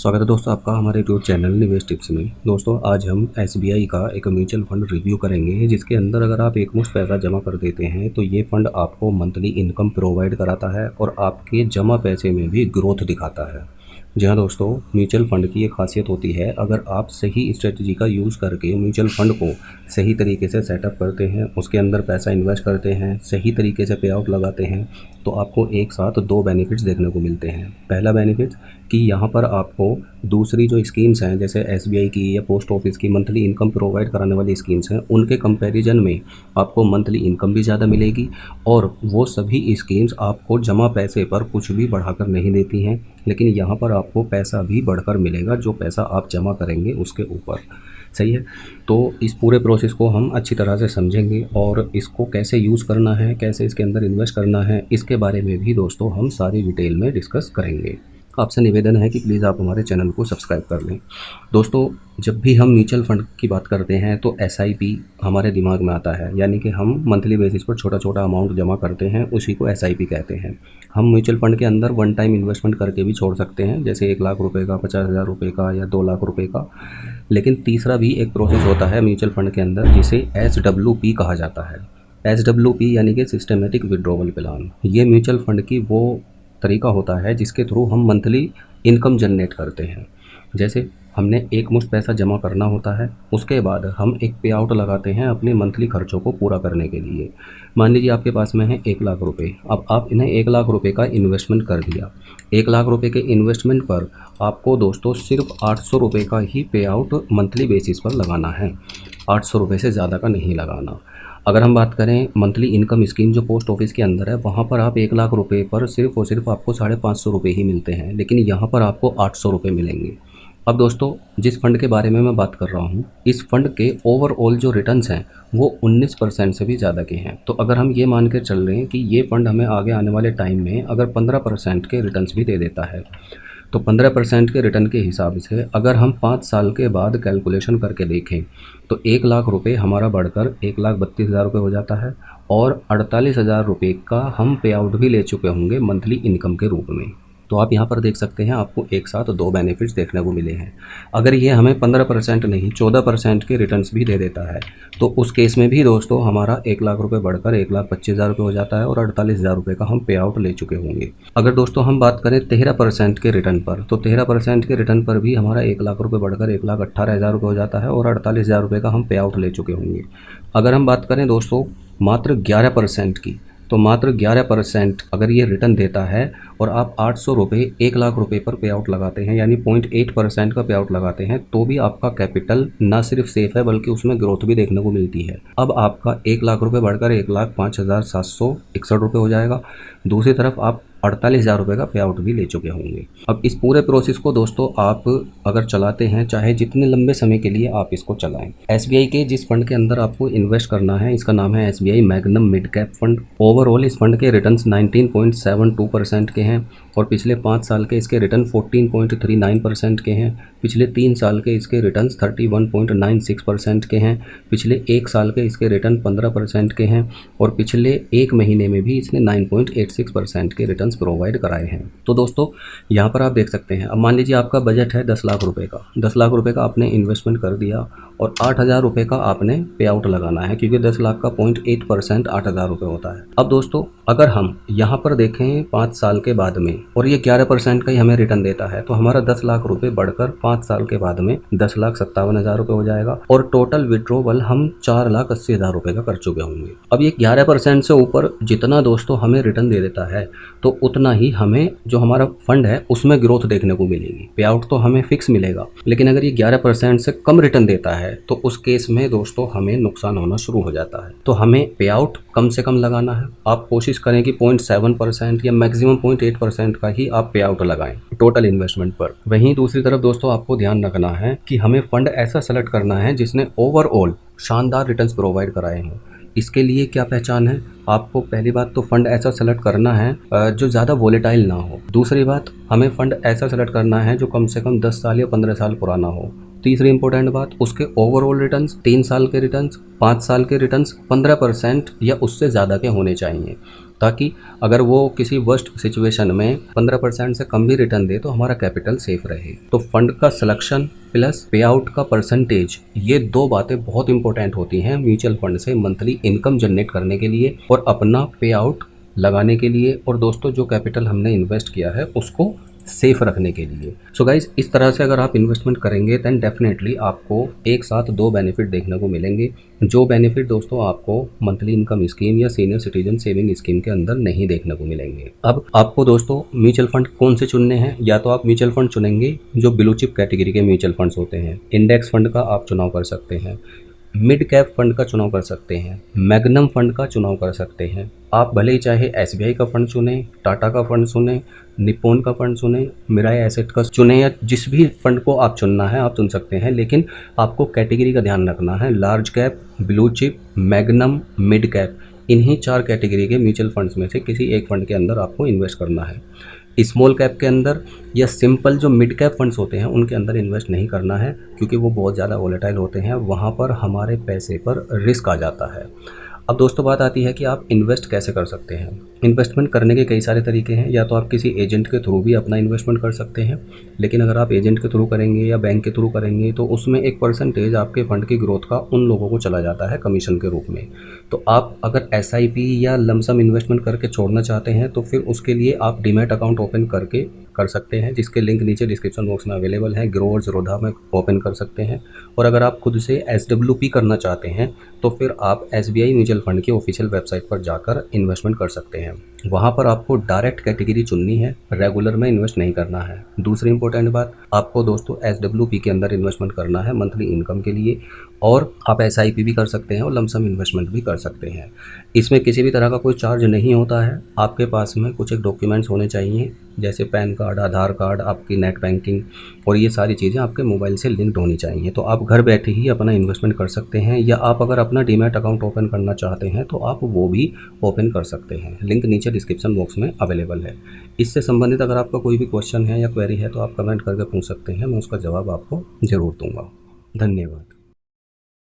स्वागत है दोस्तों आपका हमारे यूट्यूब चैनल निवेश टिप्स में। दोस्तों आज हम एसबीआई का एक म्यूचुअल फंड रिव्यू करेंगे, जिसके अंदर अगर आप एकमुश्त पैसा जमा कर देते हैं तो ये फंड आपको मंथली इनकम प्रोवाइड कराता है और आपके जमा पैसे में भी ग्रोथ दिखाता है। जी हाँ दोस्तों, म्यूचुअल फ़ंड की एक खासियत होती है, अगर आप सही स्ट्रेटजी का यूज़ करके म्यूचुअल फ़ंड को सही तरीके से सेटअप करते हैं, उसके अंदर पैसा इन्वेस्ट करते हैं, सही तरीके से पे आउट लगाते हैं, तो आपको एक साथ दो बेनिफिट्स देखने को मिलते हैं। पहला बेनिफिट कि यहाँ पर आपको दूसरी जो स्कीम्स हैं, जैसे एसबीआई की या पोस्ट ऑफिस की मंथली इनकम प्रोवाइड कराने वाली स्कीम्स हैं, उनके कंपैरिजन में आपको मंथली इनकम भी ज़्यादा मिलेगी और वो सभी स्कीम्स आपको जमा पैसे पर कुछ भी बढ़ाकर नहीं देती हैं, लेकिन यहाँ पर आपको पैसा भी बढ़कर मिलेगा जो पैसा आप जमा करेंगे उसके ऊपर। सही है। तो इस पूरे प्रोसेस को हम अच्छी तरह से समझेंगे और इसको कैसे यूज़ करना है, कैसे इसके अंदर इन्वेस्ट करना है, इसके बारे में भी दोस्तों हम सारी डिटेल में डिस्कस करेंगे। आपसे निवेदन है कि प्लीज़ आप हमारे चैनल को सब्सक्राइब कर लें। दोस्तों जब भी हम म्यूचुअल फ़ंड की बात करते हैं तो एसआईपी हमारे दिमाग में आता है, यानी कि हम मंथली बेसिस पर छोटा छोटा अमाउंट जमा करते हैं, उसी को एसआईपी कहते हैं। हम म्यूचुअल फ़ंड के अंदर वन टाइम इन्वेस्टमेंट करके भी छोड़ सकते हैं, जैसे 1 लाख रुपए का, 50,000 रुपये का या 2 लाख रुपये का। लेकिन तीसरा भी एक प्रोसेस होता है म्यूचुअल फ़ंड के अंदर, जिसे एसडब्ल्यूपी कहा जाता है। एसडब्ल्यूपी यानी कि सिस्टमेटिक विड्रॉवल प्लान। ये म्यूचुअल फ़ंड की वो तरीका होता है जिसके थ्रू हम मंथली इनकम जनरेट करते हैं। जैसे हमने एक मुश्त पैसा जमा करना होता है, उसके बाद हम एक पे आउट लगाते हैं अपने मंथली खर्चों को पूरा करने के लिए। मान लीजिए आपके पास में है 1 लाख रुपये, अब आप इन्हें 1 लाख रुपये का इन्वेस्टमेंट कर दिया। 1 लाख रुपये के इन्वेस्टमेंट पर आपको दोस्तों सिर्फ 800 रुपये का ही पे आउट मंथली बेसिस पर लगाना है, 800 रुपये से ज़्यादा का नहीं लगाना। अगर हम बात करें मंथली इनकम स्कीम जो पोस्ट ऑफिस के अंदर है, वहाँ पर आप 1 लाख रुपये पर सिर्फ और सिर्फ आपको 550 रुपये ही मिलते हैं, लेकिन यहाँ पर आपको 800 रुपये मिलेंगे। अब दोस्तों जिस फ़ंड के बारे में मैं बात कर रहा हूँ, इस फ़ंड के ओवरऑल जो रिटर्न्स हैं वो 19% से भी ज़्यादा के हैं। तो अगर हम ये मान के चल रहे हैं कि ये फ़ंड हमें आगे आने वाले टाइम में अगर 15% के रिटर्न्स भी दे देता है, तो 15% के रिटर्न के हिसाब से अगर हम 5 साल के बाद कैलकुलेशन करके देखें तो 1 लाख रुपये हमारा बढ़कर 1,32,000 रुपये हो जाता है और 48,000 रुपये का हम पे आउट भी ले चुके होंगे मंथली इनकम के रूप में। तो आप यहाँ पर देख सकते हैं आपको एक साथ दो बेनिफिट्स देखने को मिले हैं। अगर ये हमें 15% नहीं 14% के रिटर्न्स भी दे देता है, तो उस केस में भी दोस्तों हमारा 1 लाख रुपये बढ़कर 1,25,000 रुपये हो जाता है और 48,000 रुपये का हम पे आउट ले चुके होंगे। अगर दोस्तों हम बात करें 13% के रिटर्न पर, तो 13% के रिटर्न पर भी हमारा 1 लाख रुपये बढ़कर 1,18,000 रुपये हो जाता है और 48,000 रुपये का हम पे आउट ले चुके होंगे। अगर हम बात करें दोस्तों मात्र 11% की, तो मात्र 11% अगर ये रिटर्न देता है और आप 800 रुपये 1 लाख रुपये पर पे आउट लगाते हैं, यानी 0.8% का पे आउट लगाते हैं, तो भी आपका कैपिटल ना सिर्फ सेफ है बल्कि उसमें ग्रोथ भी देखने को मिलती है। अब आपका 1 लाख रुपये बढ़कर 1,05,761 रुपये हो जाएगा। दूसरी तरफ आप 48,000 रुपये का पे आउट भी ले चुके होंगे। अब इस पूरे प्रोसेस को दोस्तों आप अगर चलाते हैं, चाहे जितने लंबे समय के लिए आप इसको चलाएं, एसबीआई के जिस फंड के अंदर आपको इन्वेस्ट करना है, इसका नाम है SBI magnum mid cap fund. Overall इस फंड के रिटर्न्स 19.72% के हैं और पिछले 5 साल के इसके रिटर्न 14.39% के हैं। पिछले 3 साल के इसके रिटर्न्स 31.96% के हैं। पिछले 1 साल के इसके रिटर्न 15% के हैं और पिछले 1 महीने में भी इसने 9.86% के रिटर्न्स प्रोवाइड कराए हैं। तो दोस्तों यहाँ पर आप देख सकते हैं, अब मान लीजिए आपका बजट है 10 लाख रुपये का, 10 लाख रुपये का आपने इन्वेस्टमेंट कर दिया और 8,000 रुपये का आपने पे आउट लगाना है, क्योंकि 10 लाख का 0.8% 8,000 रुपये होता है। अब दोस्तों अगर हम यहाँ पर देखें 5 साल के बाद में और ये 11% का ही हमें रिटर्न देता है, तो हमारा 10 लाख रुपये बढ़कर 5 साल के बाद में 10,57,000 रुपये हो जाएगा और टोटल विड्रॉवल हम 4,80,000 रुपये का कर चुके होंगे। अब ये 11% से ऊपर जितना दोस्तों हमें रिटर्न दे देता है, तो उतना ही हमें जो हमारा फंड है उसमें ग्रोथ देखने को मिलेगी। पे आउट तो हमें फिक्स मिलेगा, लेकिन अगर ये 11% से कम रिटर्न देता है तो उस केस में दोस्तों हमें नुकसान होना शुरू हो जाता है। तो हमें पे आउट कम से कम लगाना है। आप कोशिश करें कि 0.7% या मैक्सिमम 0.8% का ही आप पे आउट लगाएं टोटल इन्वेस्टमेंट पर। वहीं दूसरी तरफ दोस्तों आपको ध्यान रखना है कि हमें फंड ऐसा सेलेक्ट करना है जिसने ओवरऑल शानदार रिटर्न्स प्रोवाइड कराए हों। इसके लिए क्या पहचान है, आपको पहली बात तो फंड ऐसा सेलेक्ट करना है जो ज़्यादा वोलेटाइल ना हो। दूसरी बात, हमें फंड ऐसा सेलेक्ट करना है जो कम से कम 10 साल या 15 साल पुराना हो। तीसरी इंपॉर्टेंट बात, उसके ओवरऑल रिटर्न्स 3 साल के रिटर्न्स, 5 साल के रिटर्न्स 15% या उससे ज़्यादा के होने चाहिए, ताकि अगर वो किसी वर्स्ट सिचुएशन में 15% से कम भी रिटर्न दे तो हमारा कैपिटल सेफ रहे। तो फंड का सिलेक्शन प्लस पे आउट का परसेंटेज, ये दो बातें बहुत इंपॉर्टेंट होती हैं म्यूचुअल फंड से मंथली इनकम जनरेट करने के लिए और अपना पे आउट लगाने के लिए, और दोस्तों जो कैपिटल हमने इन्वेस्ट किया है उसको सेफ रखने के लिए। सो गाइज, इस तरह से अगर आप इन्वेस्टमेंट करेंगे दैन डेफिनेटली आपको एक साथ दो बेनिफिट देखने को मिलेंगे, जो बेनिफिट दोस्तों आपको मंथली इनकम स्कीम या सीनियर सिटीजन सेविंग स्कीम के अंदर नहीं देखने को मिलेंगे। अब आपको दोस्तों म्यूचुअल फंड कौन से चुनने हैं, या तो आप म्यूचुअल फंड चुनेंगे जो ब्लू चिप कैटेगरी के म्यूचुअल फंड्स होते हैं, इंडेक्स फंड का आप चुनाव कर सकते हैं, मिड कैप फंड का चुनाव कर सकते हैं, मैग्नम फंड का चुनाव कर सकते हैं। आप भले ही चाहे एसबीआई का फंड चुने, टाटा का फंड चुने, निप्पॉन का फंड चुने, मिराई एसेट का चुने, या जिस भी फंड को आप चुनना है आप चुन सकते हैं, लेकिन आपको कैटेगरी का ध्यान रखना है। Large cap, blue chip, magnum, mid cap, इन्हीं 4 कैटेगरी के म्यूचुअल फंड्स में से किसी एक फंड के अंदर आपको इन्वेस्ट करना है। स्मॉल कैप के अंदर या सिंपल जो मिड कैप फंड्स होते हैं उनके अंदर इन्वेस्ट नहीं करना है, क्योंकि वो बहुत ज़्यादा वोलेटाइल होते हैं, वहाँ पर हमारे पैसे पर रिस्क आ जाता है। अब दोस्तों बात आती है कि आप इन्वेस्ट कैसे कर सकते हैं। इन्वेस्टमेंट करने के कई सारे तरीके हैं, या तो आप किसी एजेंट के थ्रू भी अपना इन्वेस्टमेंट कर सकते हैं, लेकिन अगर आप एजेंट के थ्रू करेंगे या बैंक के थ्रू करेंगे तो उसमें एक परसेंटेज आपके फंड की ग्रोथ का उन लोगों को चला जाता है कमीशन के रूप में। तो आप अगर एसआईपी या लमसम इन्वेस्टमेंट करके छोड़ना चाहते हैं तो फिर उसके लिए आप डीमैट अकाउंट ओपन करके कर सकते हैं, जिसके लिंक नीचे डिस्क्रिप्शन बॉक्स में अवेलेबल है। ग्रो और ज़ीरोधा में ओपन कर सकते हैं। और अगर आप खुद से एसडब्ल्यूपी करना चाहते हैं तो फिर आप एसबीआई म्यूचुअल फंड की ऑफिशियल वेबसाइट पर जाकर इन्वेस्टमेंट कर सकते हैं। वहाँ पर आपको डायरेक्ट कैटेगरी चुननी है, रेगुलर में इन्वेस्ट नहीं करना है। दूसरी इंपॉर्टेंट बात, आपको दोस्तों एसडब्ल्यूपी के अंदर इन्वेस्टमेंट करना है मंथली इनकम के लिए, और आप एसआईपी भी कर सकते हैं और लमसम इन्वेस्टमेंट भी कर सकते हैं। इसमें किसी भी तरह का कोई चार्ज नहीं होता है। आपके पास में कुछ एक डॉक्यूमेंट्स होने चाहिए, जैसे पैन कार्ड, आधार कार्ड, आपकी नेट बैंकिंग, और ये सारी चीज़ें आपके मोबाइल से लिंक्ड होनी चाहिए। तो आप घर बैठे ही अपना इन्वेस्टमेंट कर सकते हैं, या आप अगर अपना डीमैट अकाउंट ओपन करना चाहते हैं तो आप वो भी ओपन कर सकते हैं। लिंक नीचे डिस्क्रिप्शन बॉक्स में अवेलेबल है। इससे संबंधित अगर आपका कोई भी क्वेश्चन है या क्वेरी है तो आप कमेंट करके पूछ सकते हैं, मैं उसका जवाब आपको ज़रूर दूंगा। धन्यवाद।